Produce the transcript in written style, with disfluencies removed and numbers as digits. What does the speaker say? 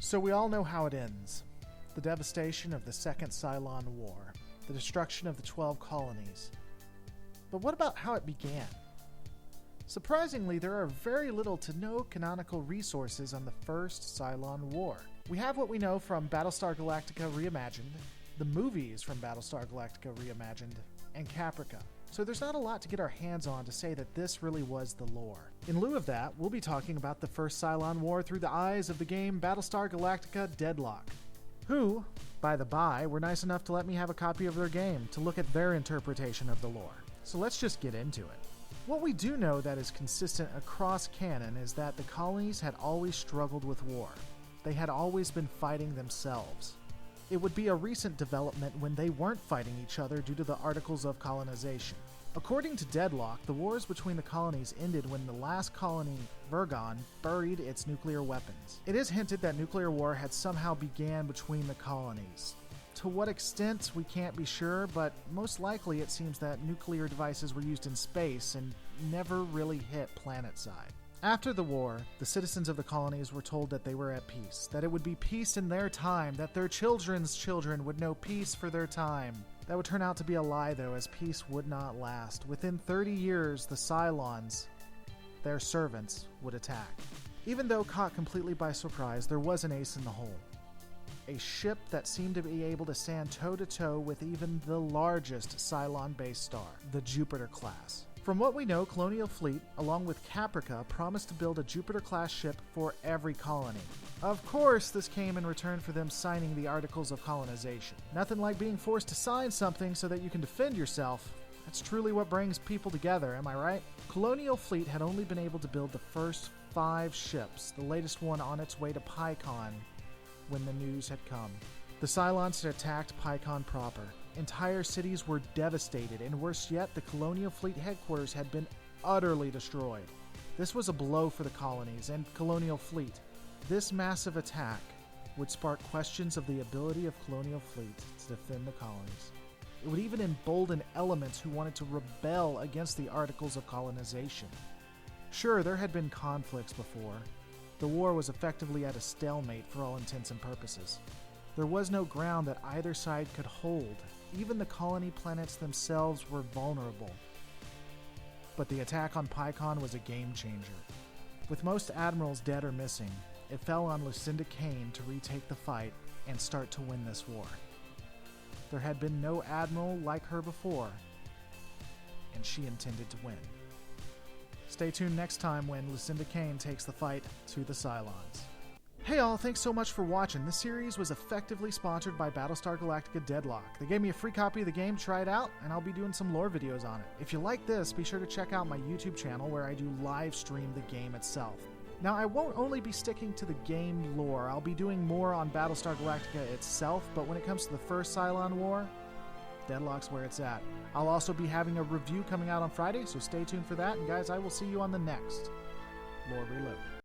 So we all know how it ends. The devastation of the Second Cylon War. The destruction of the 12 colonies. But what about how it began? Surprisingly, there are very little to no canonical resources on the First Cylon War. We have what we know from BattleStar Galactica Reimagined, the movies from BattleStar Galactica Reimagined, and Caprica. So there's not a lot to get our hands on to say that this really was the lore. In lieu of that, we'll be talking about the First Cylon War through the eyes of the game BattleStar Galactica Deadlock, who, by the by, were nice enough to let me have a copy of their game to look at their interpretation of the lore. So let's just get into it. What we do know that is consistent across canon is that the colonies had always struggled with war. They had always been fighting themselves. It would be a recent development when they weren't fighting each other due to the Articles of Colonization. According to Deadlock, the wars between the colonies ended when the last colony, Virgon, buried its nuclear weapons. It is hinted that nuclear war had somehow began between the colonies. To what extent, we can't be sure, but most likely it seems that nuclear devices were used in space and never really hit planetside. After the war, the citizens of the colonies were told that they were at peace, that it would be peace in their time, that their children's children would know peace for their time. That would turn out to be a lie, though, as peace would not last. Within 30 years, the Cylons, their servants, would attack. Even though caught completely by surprise, there was an ace in the hole. A ship that seemed to be able to stand toe-to-toe with even the largest Cylon-based star, the Jupiter class. From what we know, Colonial Fleet, along with Caprica, promised to build a Jupiter-class ship for every colony. Of course, this came in return for them signing the Articles of Colonization. Nothing like being forced to sign something so that you can defend yourself. That's truly what brings people together, am I right? Colonial Fleet had only been able to build the first 5 ships, the latest one on its way to PyCon, when the news had come. The Cylons had attacked PyCon proper. Entire cities were devastated, and worse yet, the Colonial Fleet headquarters had been utterly destroyed. This was a blow for the colonies and Colonial Fleet. This massive attack would spark questions of the ability of Colonial Fleet to defend the colonies. It would even embolden elements who wanted to rebel against the Articles of Colonization. Sure, there had been conflicts before. The war was effectively at a stalemate for all intents and purposes. There was no ground that either side could hold. Even the colony planets themselves were vulnerable. But the attack on PyCon was a game changer. With most admirals dead or missing, it fell on Lucinda Kane to retake the fight and start to win this war. There had been no admiral like her before, and she intended to win. Stay tuned next time when Lucinda Kane takes the fight to the Cylons. Hey all, thanks so much for watching. This series was effectively sponsored by BattleStar Galactica Deadlock. They gave me a free copy of the game to try it out, and I'll be doing some lore videos on it. If you like this, be sure to check out my YouTube channel where I do live stream the game itself. Now, I won't only be sticking to the game lore, I'll be doing more on BattleStar Galactica itself, but when it comes to the First Cylon War, Deadlock's where it's at. I'll also be having a review coming out on Friday, so stay tuned for that, and guys, I will see you on the next Lore Reloaded.